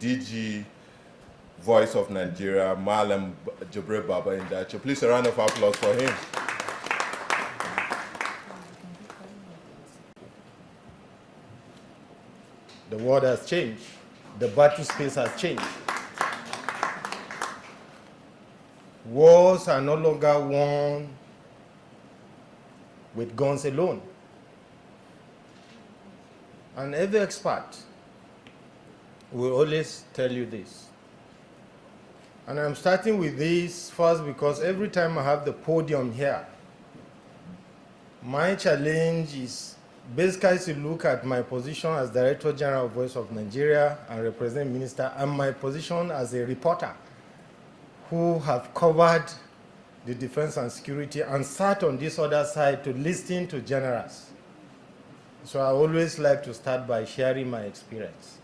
DG Voice of Nigeria, Malam Jibril Baba Indacho. Please a round of applause for him. The world has changed. The battle space has changed. Wars are no longer won with guns alone. And every expert will always tell you this. And I'm starting with this first because every time I have the podium here, my challenge is basically to look at my position as Director General of Voice of Nigeria and Representative Minister, and my position as a reporter who have covered the defense and security and sat on this other side to listen to generals. So I always like to start by sharing my experience.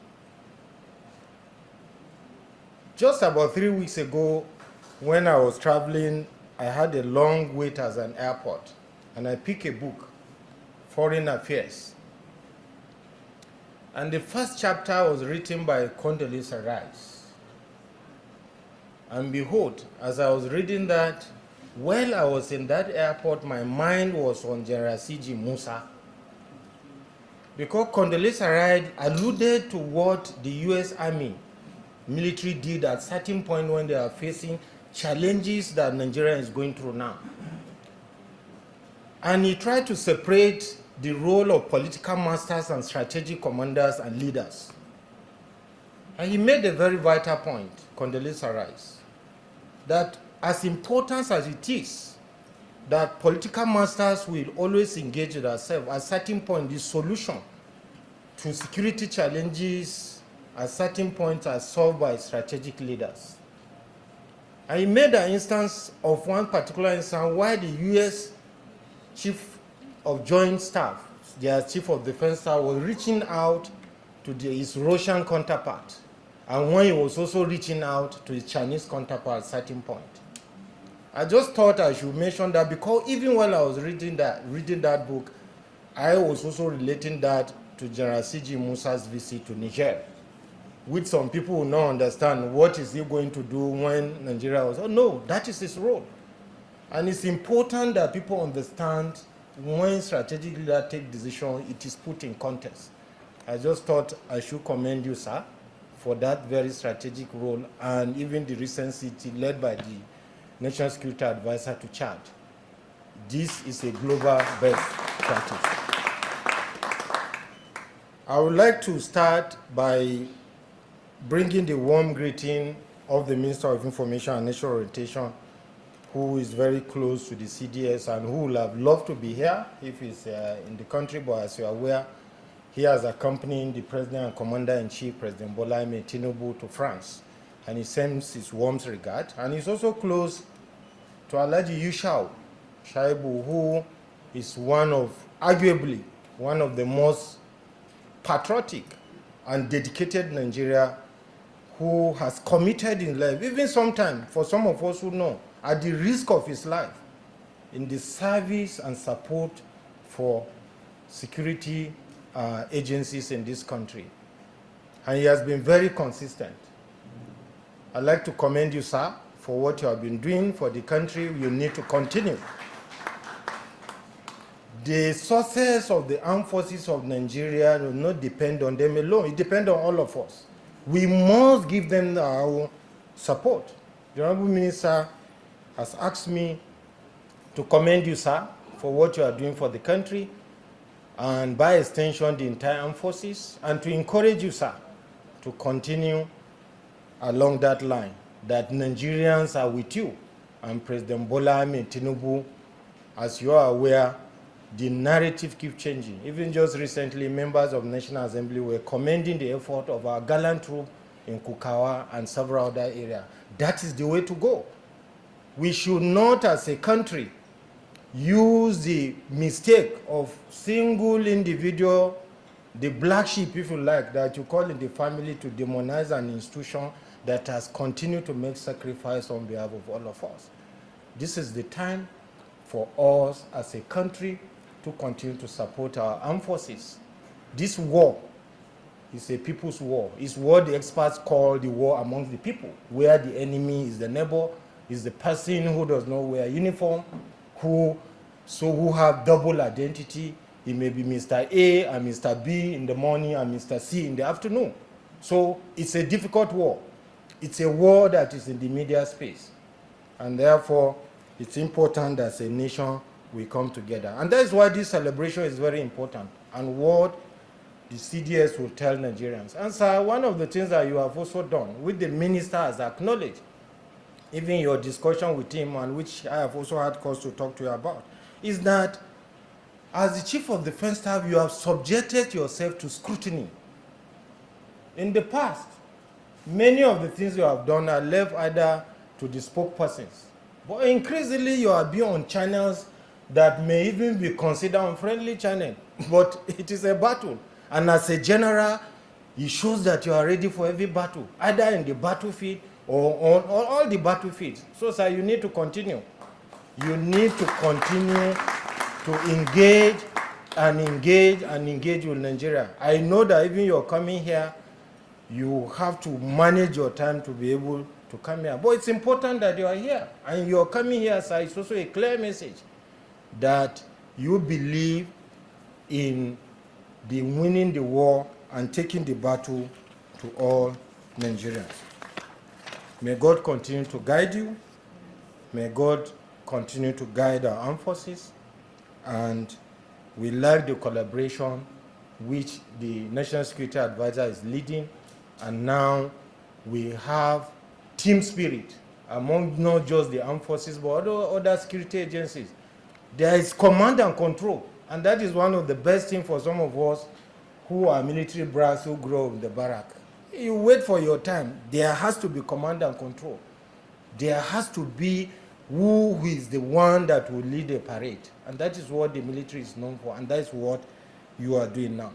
Just about 3 weeks ago, when I was traveling, I had a long wait at an airport, and I picked a book, Foreign Affairs. And the first chapter was written by Condoleezza Rice. And behold, as I was reading that, while I was in that airport, my mind was on General C.G. Musa. Because Condoleezza Rice alluded to what the U.S. Army military did at a certain point when they are facing challenges that Nigeria is going through now. And he tried to separate the role of political masters and strategic commanders and leaders. And he made a very vital point, Condoleezza Rice, that as important as it is that political masters will always engage with themselves, at a certain point the solution to security challenges at certain points are solved by strategic leaders. And he made an instance of one particular instance why the U.S. Chief of Joint Staff, their Chief of Defense Staff, was reaching out to his Russian counterpart, and when he was also reaching out to his Chinese counterpart at a certain point. I just thought I should mention that because even while I was reading that book, I was also relating that to General C.G. Musa's visit to Niger, which some people will not understand. What is he going to do when Nigeria was? Oh no, that is his role. And it's important that people understand when strategic leaders take decisions, it is put in context. I just thought I should commend you, sir, for that very strategic role, and even the recent city led by the National Security Advisor to Chad. This is a global best practice. I would like to start by bringing the warm greeting of the Minister of Information and National Orientation, who is very close to the CDS and who would have loved to be here if he's in the country, but as you are aware, he has accompanied the President and Commander-in-Chief, President Bola Ahmed Tinubu, to France, and he sends his warmest regard. And he's also close to Alhaji Yushau Shaibu, who is arguably one of the most patriotic and dedicated Nigeria, who has committed in life, even sometimes, for some of us who know, at the risk of his life, in the service and support for security agencies in this country. And he has been very consistent. I'd like to commend you, sir, for what you have been doing for the country. You need to continue. The success of the armed forces of Nigeria will not depend on them alone. It depends on all of us. We must give them our support. The Honorable Minister has asked me to commend you, sir, for what you are doing for the country, and by extension, the entire armed forces, and to encourage you, sir, to continue along that line, that Nigerians are with you, and President Bola Ahmed Tinubu, as you are aware, the narrative keeps changing. Even just recently, members of the National Assembly were commending the effort of our gallant troops in Kukawa and several other areas. That is the way to go. We should not, as a country, use the mistake of single individual, the black sheep, if you like, that you call in the family, to demonize an institution that has continued to make sacrifice on behalf of all of us. This is the time for us as a country to continue to support our armed forces. This war It's a people's war. It's what the experts call the war among the people, where the enemy is the neighbor, is the person who does not wear uniform, who have double identity. He may be Mr. A and Mr. B in the morning and Mr. C in the afternoon. So it's a difficult war. It's a war that is in the media space. And therefore, it's important as a nation we come together. And that's why this celebration is very important, and what the CDS will tell Nigerians. And sir, one of the things that you have also done, which the minister has acknowledged, even your discussion with him, and which I have also had cause to talk to you about, is that as the Chief of Defense Staff, you have subjected yourself to scrutiny. In the past, many of the things you have done are left either to the spokespersons, but increasingly you are being on channels that may even be considered unfriendly channel. But it is a battle, and as a general, it shows that you are ready for every battle, either in the battlefield or on all the battlefields. So, sir, you need to continue. You need to continue to engage and engage and engage with Nigeria. I know that even you're coming here, you have to manage your time to be able to come here. But it's important that you are here. And you're coming here, sir, it's also a clear message that you believe in the winning the war and taking the battle to all Nigerians. May God continue to guide you. May God continue to guide our armed forces. And we like the collaboration which the National Security Advisor is leading. And now we have team spirit among not just the armed forces, but other security agencies. There is command and control. And that is one of the best things for some of us who are military brats who grow up in the barrack. You wait for your time. There has to be command and control. There has to be who is the one that will lead a parade. And that is what the military is known for, and that is what you are doing now.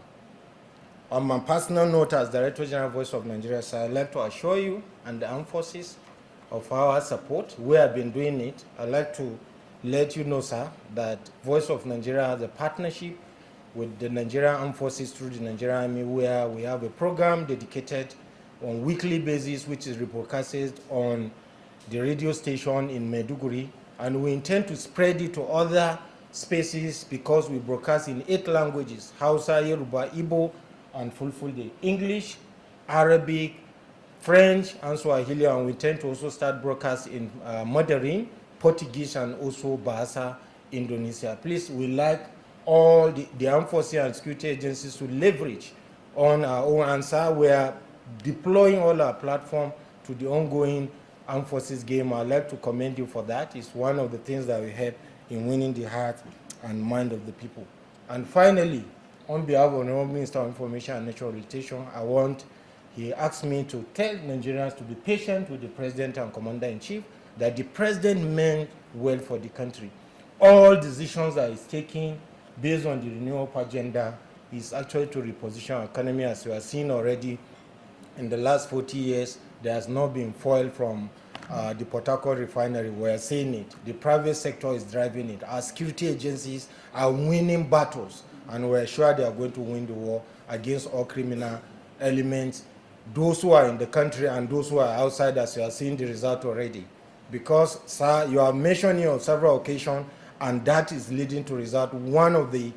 On my personal note as Director General Voice of Nigeria, sir, I'd like to assure you and the armed forces of our support. We have been doing it. I'd like to let you know, sir, that Voice of Nigeria has a partnership with the Nigerian Armed Forces through the Nigerian Army, where we have a program dedicated on weekly basis, which is rebroadcasted on the radio station in Maiduguri, and we intend to spread it to other spaces because we broadcast in 8 languages: Hausa, Yoruba, Igbo, and Fulfulde, English, Arabic, French, and Swahili, and we intend to also start broadcast in Mandarin, Portuguese, and also Bahasa Indonesia. Please, we like all the armed forces and security agencies to leverage on our own answer. We are deploying all our platform to the ongoing armed forces game. I'd like to commend you for that. It's one of the things that will help in winning the heart and mind of the people. And finally, on behalf of the Minister of Information and National Orientation, he asked me to tell Nigerians to be patient with the President and Commander-in-Chief, that the President meant well for the country. All decisions that he's taking based on the renewable agenda is actually to reposition our economy. As we have seen already, in the last 40 years, there has not been foil from the Port Harcourt refinery. We are seeing it. The private sector is driving it. Our security agencies are winning battles, and we're sure they are going to win the war against all criminal elements, those who are in the country and those who are outside, as you are seeing the result already. Because, sir, you have mentioned it on several occasions, and that is leading to result. One of the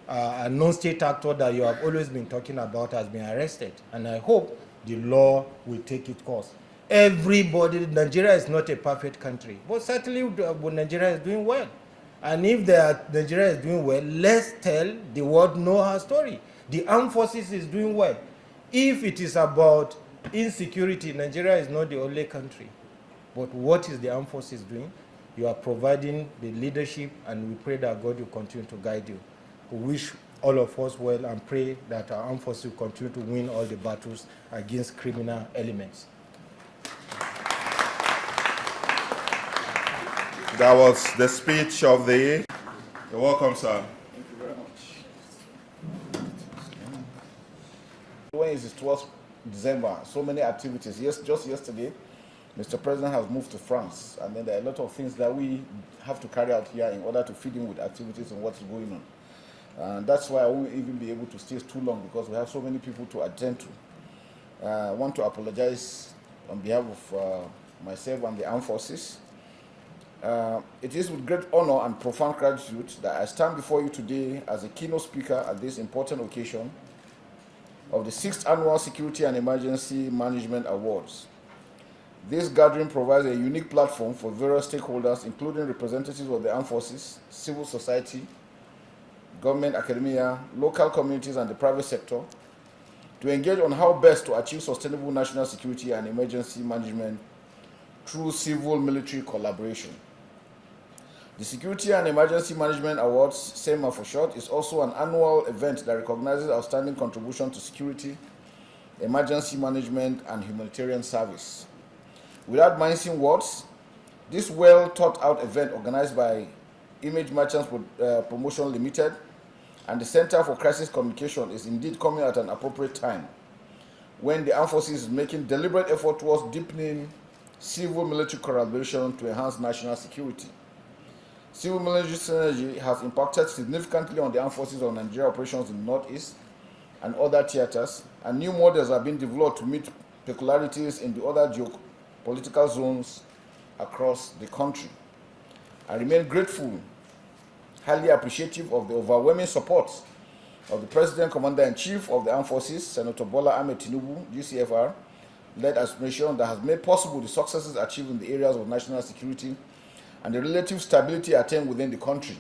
non-state actors that you have always been talking about has been arrested, and I hope the law will take its course. Everybody, Nigeria is not a perfect country, but certainly Nigeria is doing well. And if Nigeria is doing well, let's tell the world know our story. The armed forces is doing well. If it is about insecurity, Nigeria is not the only country. But what is the armed forces doing? You are providing the leadership, and we pray that God will continue to guide you. We wish all of us well and pray that our armed forces will continue to win all the battles against criminal elements. That was the speech of the... You're welcome, sir. Thank you very much. When is the 12th December? So many activities. Yes, just yesterday, Mr. President has moved to France, and then there are a lot of things that we have to carry out here in order to feed him with activities and what's going on. And that's why I won't even be able to stay too long because we have so many people to attend to. I want to apologize on behalf of myself and the armed forces. It is with great honor and profound gratitude that I stand before you today as a keynote speaker at this important occasion of the 6th Annual Security and Emergency Management Awards. This gathering provides a unique platform for various stakeholders, including representatives of the armed forces, civil society, government, academia, local communities, and the private sector, to engage on how best to achieve sustainable national security and emergency management through civil-military collaboration. The Security and Emergency Management Awards, SEMA for short, is also an annual event that recognizes outstanding contribution to security, emergency management, and humanitarian service. Without mincing words, this well-thought-out event organized by Image Merchants Promotion Limited and the Center for Crisis Communication is indeed coming at an appropriate time when the armed forces is making deliberate effort towards deepening civil-military collaboration to enhance national security. Civil-military synergy has impacted significantly on the armed forces of Nigeria operations in the Northeast and other theaters, and new models are being developed to meet peculiarities in the other geopolitical zones across the country. I remain grateful, highly appreciative of the overwhelming support of the President, Commander-in-Chief of the Armed Forces, Senator Bola Ahmed Tinubu, GCFR, led administration that has made possible the successes achieved in the areas of national security and the relative stability attained within the country.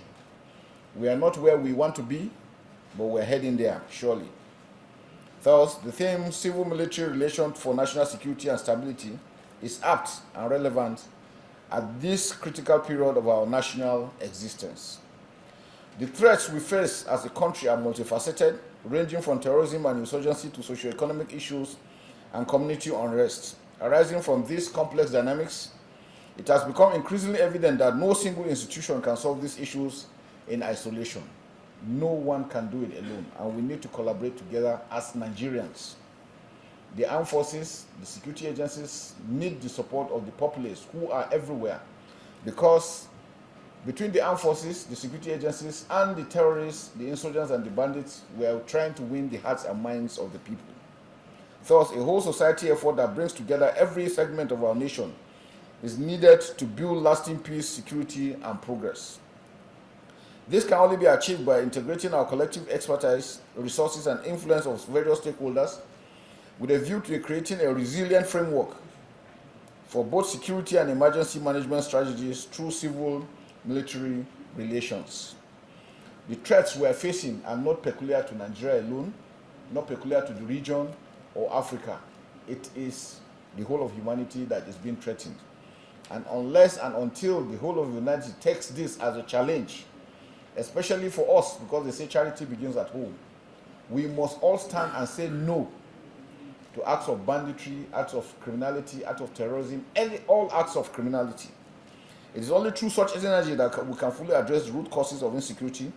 We are not where we want to be, but we're heading there, surely. Thus, the theme civil-military relation for national security and stability is apt and relevant at this critical period of our national existence. The threats we face as a country are multifaceted, ranging from terrorism and insurgency to socio-economic issues and community unrest. Arising from these complex dynamics, it has become increasingly evident that no single institution can solve these issues in isolation. No one can do it alone, and we need to collaborate together as Nigerians. The armed forces, the security agencies need the support of the populace who are everywhere, because between the armed forces, the security agencies, and the terrorists, the insurgents, and the bandits, we are trying to win the hearts and minds of the people. Thus, a whole society effort that brings together every segment of our nation is needed to build lasting peace, security, and progress. This can only be achieved by integrating our collective expertise, resources, and influence of various stakeholders with a view to creating a resilient framework for both security and emergency management strategies through civil-military relations. The threats we are facing are not peculiar to Nigeria alone, not peculiar to the region or Africa. It is the whole of humanity that is being threatened. And unless and until the whole of humanity takes this as a challenge, especially for us, because they say charity begins at home, we must all stand and say no to acts of banditry, acts of criminality, acts of terrorism, all acts of criminality. It is only through such energy that we can fully address the root causes of insecurity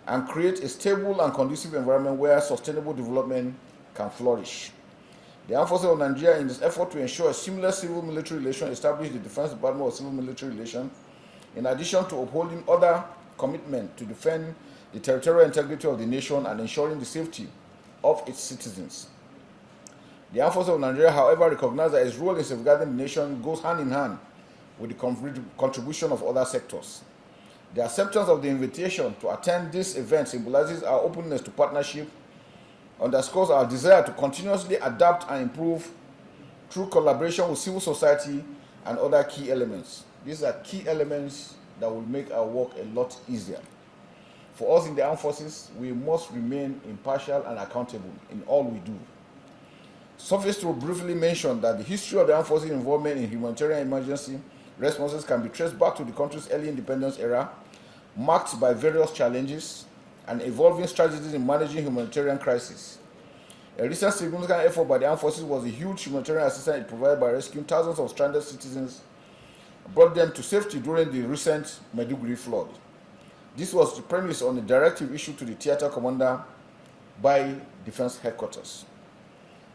and create a stable and conducive environment where sustainable development can flourish. The Armed Forces of Nigeria, in this effort to ensure a seamless civil-military relation, established the Defense Department of Civil-Military Relations, in addition to upholding other commitments to defend the territorial integrity of the nation and ensuring the safety of its citizens. The Armed Forces of Nigeria, however, recognize that its role in safeguarding the nation goes hand in hand with the contribution of other sectors. The acceptance of the invitation to attend this event symbolizes our openness to partnership, underscores our desire to continuously adapt and improve through collaboration with civil society and other key elements. These are key elements that will make our work a lot easier. For us in the armed forces, we must remain impartial and accountable in all we do. Suffice to briefly mention that the history of the armed forces involvement in humanitarian emergency responses can be traced back to the country's early independence era, marked by various challenges and evolving strategies in managing humanitarian crises. A recent significant effort by the armed forces was the huge humanitarian assistance it provided by rescuing thousands of stranded citizens, brought them to safety during the recent Maiduguri flood. This was the premise on the directive issued to the theater commander by Defense Headquarters.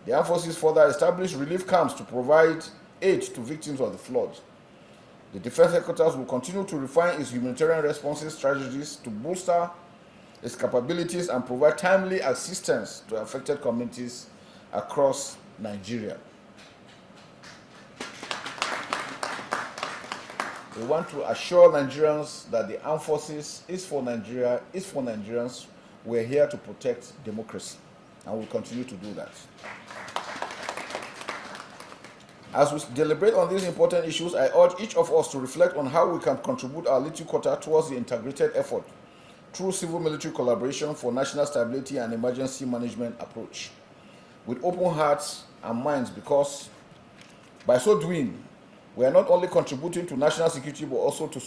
The armed forces further established relief camps to provide aid to victims of the flood. The Defense Headquarters will continue to refine its humanitarian responses strategies to bolster its capabilities and provide timely assistance to affected communities across Nigeria. We want to assure Nigerians that the armed forces is for Nigeria, is for Nigerians. We're here to protect democracy, and we'll continue to do that. As we deliberate on these important issues, I urge each of us to reflect on how we can contribute our little quota towards the integrated effort through civil-military collaboration for national stability and emergency management approach, with open hearts and minds, because by so doing, we are not only contributing to national security, but also to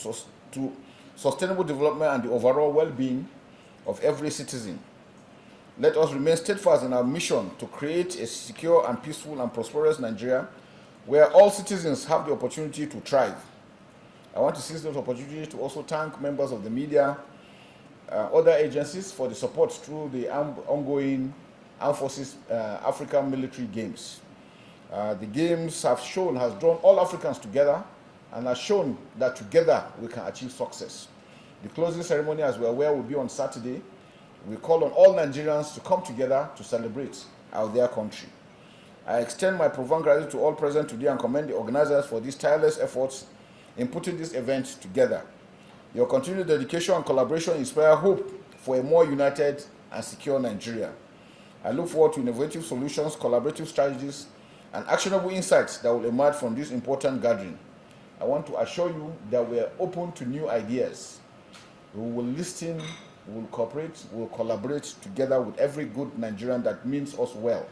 sustainable development and the overall well-being of every citizen. Let us remain steadfast in our mission to create a secure and peaceful and prosperous Nigeria where all citizens have the opportunity to thrive. I want to seize this opportunity to also thank members of the media, other agencies for the support through the ongoing Armed Forces African Military Games. The games has drawn all Africans together and has shown that together we can achieve success. The closing ceremony, as we're aware, will be on Saturday. We call on all Nigerians to come together to celebrate their country. I extend my profound gratitude to all present today and commend the organizers for these tireless efforts in putting this event together. Your continued dedication and collaboration inspire hope for a more united and secure Nigeria. I look forward to innovative solutions, collaborative strategies, and actionable insights that will emerge from this important gathering. I want to assure you that we are open to new ideas. We will listen, we will cooperate, we will collaborate together with every good Nigerian that means us well.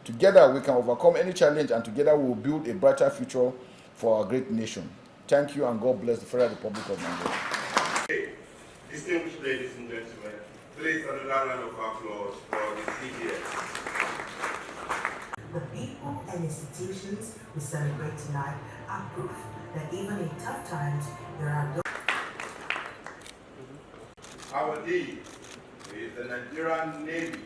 Together we can overcome any challenge, and together we will build a brighter future for our great nation. Thank you, and God bless the Federal Republic of Nigeria. Distinguished ladies and gentlemen, please another round of applause for the CDS. The people and institutions we celebrate tonight are proof that even in tough times, there are those. Our deed is the Nigerian Navy,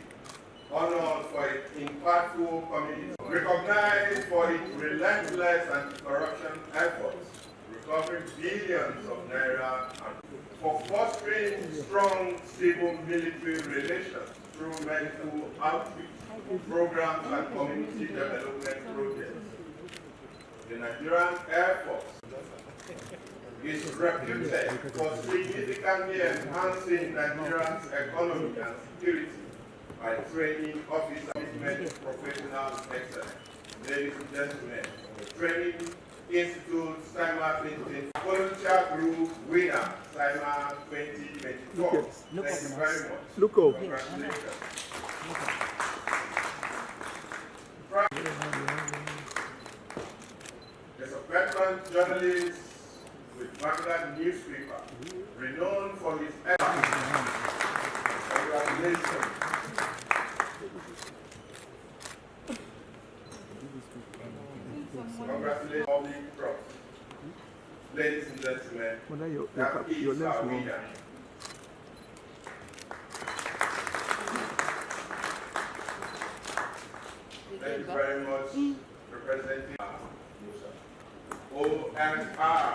honored for its impactful community, recognized for its relentless anti-corruption efforts, recovering billions of naira, and for fostering strong civil-military relations through medical outreach programs and community development projects. The Nigerian Air Force is reputed for significantly enhancing Nigeria's economy and security by training officers with professional excellence. Ladies and gentlemen, Training Institute SIMA 2020 Volunteer Group winner SIMA 2024. Thank you very much. Look up. Congratulations. There's a veteran journalist with Vanguard newspaper, renowned for his efforts. Congratulations. Congratulations, public trust. Ladies and gentlemen, that is our winner. Thank you very much, representing OMR.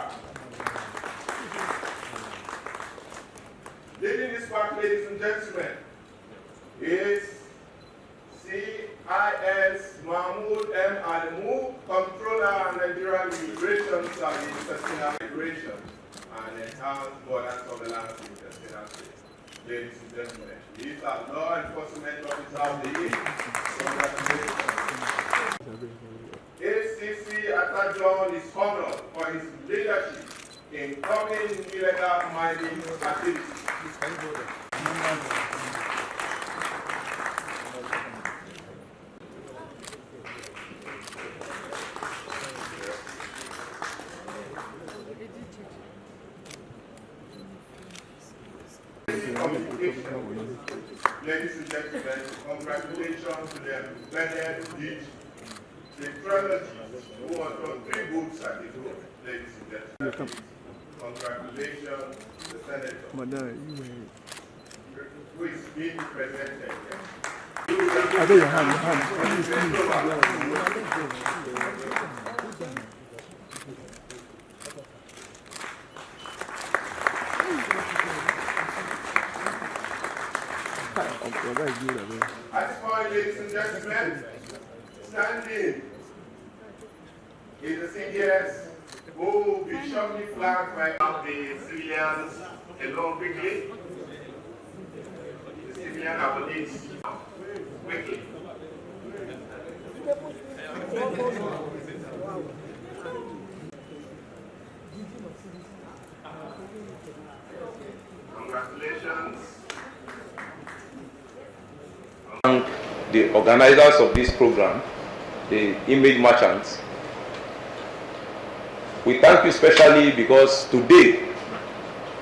Leading this part, ladies and gentlemen, is CIS Mahmoud M. Adamu, Controller and Nigerian Immigration Service, Personal Migration, and Enhanced Border Surveillance in Personal State. Ladies and gentlemen, he is our law enforcement officer of the year. Congratulations. ACC Atajon is honored for his leadership in curbing illegal mining activities. Ladies and gentlemen, congratulations to the embedded ditch, the trilogy, who has done 3 books at the group. Ladies and gentlemen, congratulations to the senator, who is being presented. I beg your hand, At this point, ladies and gentlemen, standing is the CDS who will be shortly flagged by the civilians along quickly. The civilian police quickly. Congratulations. Thank the organizers of this program, the image merchants. We thank you especially because today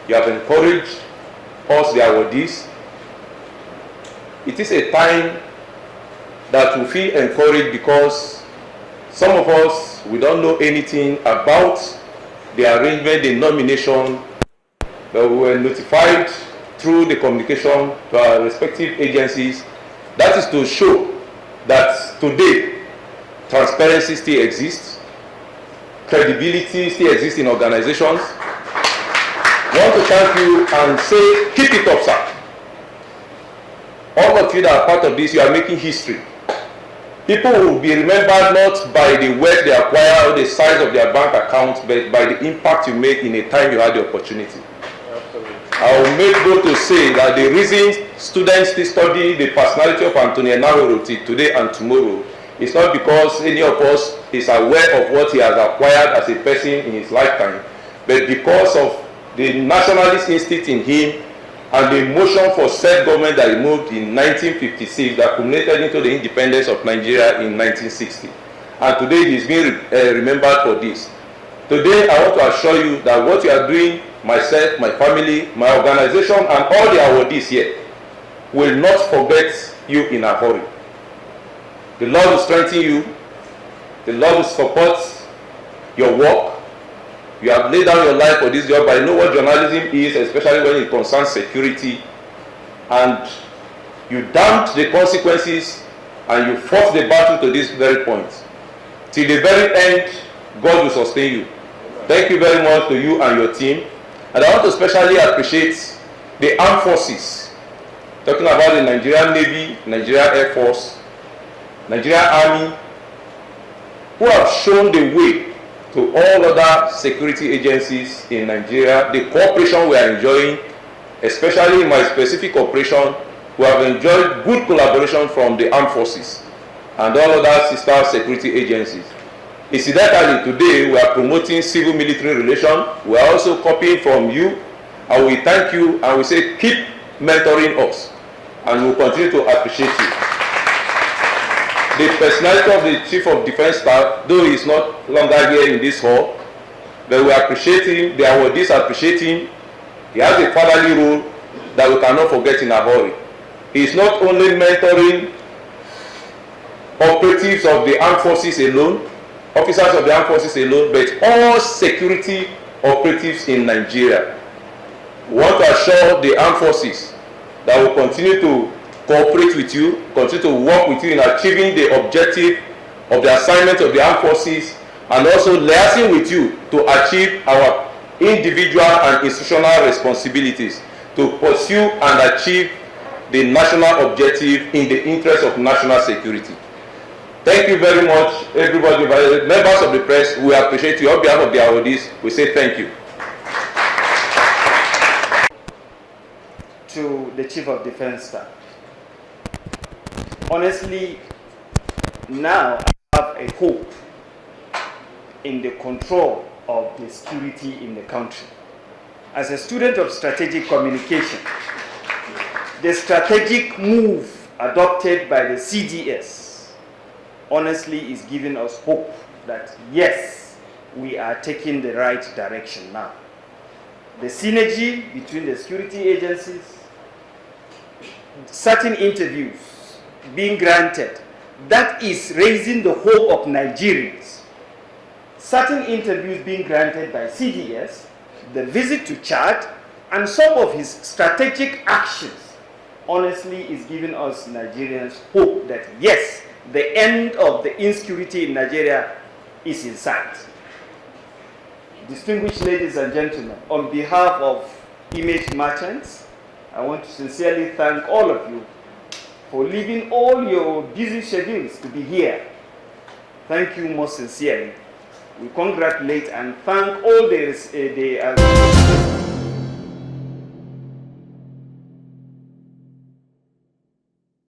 you have encouraged us, the awardees. It is a time that we feel encouraged because some of us, we don't know anything about the arrangement, the nomination, but we were notified through the communication to our respective agencies. That is to show that today transparency still exists, credibility still exists in organizations. I want to thank you and say, keep it up, sir. All of you that are part of this, you are making history. People will be remembered not by the wealth they acquire or the size of their bank account, but by the impact you make in a time you had the opportunity. I will make bold to say that the reason students study the personality of Anthony Enahoro today and tomorrow is not because any of us is aware of what he has acquired as a person in his lifetime, but because of the nationalist instinct in him and the motion for self-government that he moved in 1956 that culminated into the independence of Nigeria in 1960. And today he is being remembered for this. Today I want to assure you that what you are doing, myself, my family, my organization, and all the awardees here will not forget you in a hurry. The Lord will strengthen you. The Lord will support your work. You have laid down your life for this job. I know what journalism is, especially when it concerns security. And you damped the consequences and you fought the battle to this very point. Till the very end, God will sustain you. Thank you very much to you and your team. And I want to especially appreciate the armed forces. Talking about the Nigerian Navy, Nigerian Air Force, Nigerian Army, who have shown the way to all other security agencies in Nigeria. The cooperation we are enjoying, especially in my specific operation, we have enjoyed good collaboration from the armed forces and all other sister security agencies. Incidentally, today we are promoting civil-military relations. We are also copying from you, and we thank you, and we say keep mentoring us, and we will continue to appreciate you. The personality of the Chief of Defense Staff, though he is not longer here in this hall, but we appreciate him, the awardees appreciate him. He has a fatherly role that we cannot forget in a hurry. He is not only mentoring operatives of the armed forces alone, officers of the armed forces alone, but all security operatives in Nigeria. We want to assure the armed forces that we will continue to cooperate with you, continue to work with you in achieving the objective of the assignment of the armed forces, and also liaising with you to achieve our individual and institutional responsibilities to pursue and achieve the national objective in the interest of national security. Thank you very much, everybody, members of the press. We appreciate you. On behalf of the awardees, we say thank you. To the Chief of Defense Staff. Honestly, now I have a hope in the control of the security in the country. As a student of strategic communication, the strategic move adopted by the CDS honestly is giving us hope that yes, we are taking the right direction now. The synergy between the security agencies, certain interviews being granted, that is raising the hope of Nigerians. Certain interviews being granted by CDS, the visit to Chad, and some of his strategic actions honestly is giving us Nigerians hope that yes, the end of the insecurity in Nigeria is in sight. Distinguished ladies and gentlemen, on behalf of image merchants, I want to sincerely thank all of you for leaving all your busy schedules to be here. Thank you most sincerely. We congratulate and thank all the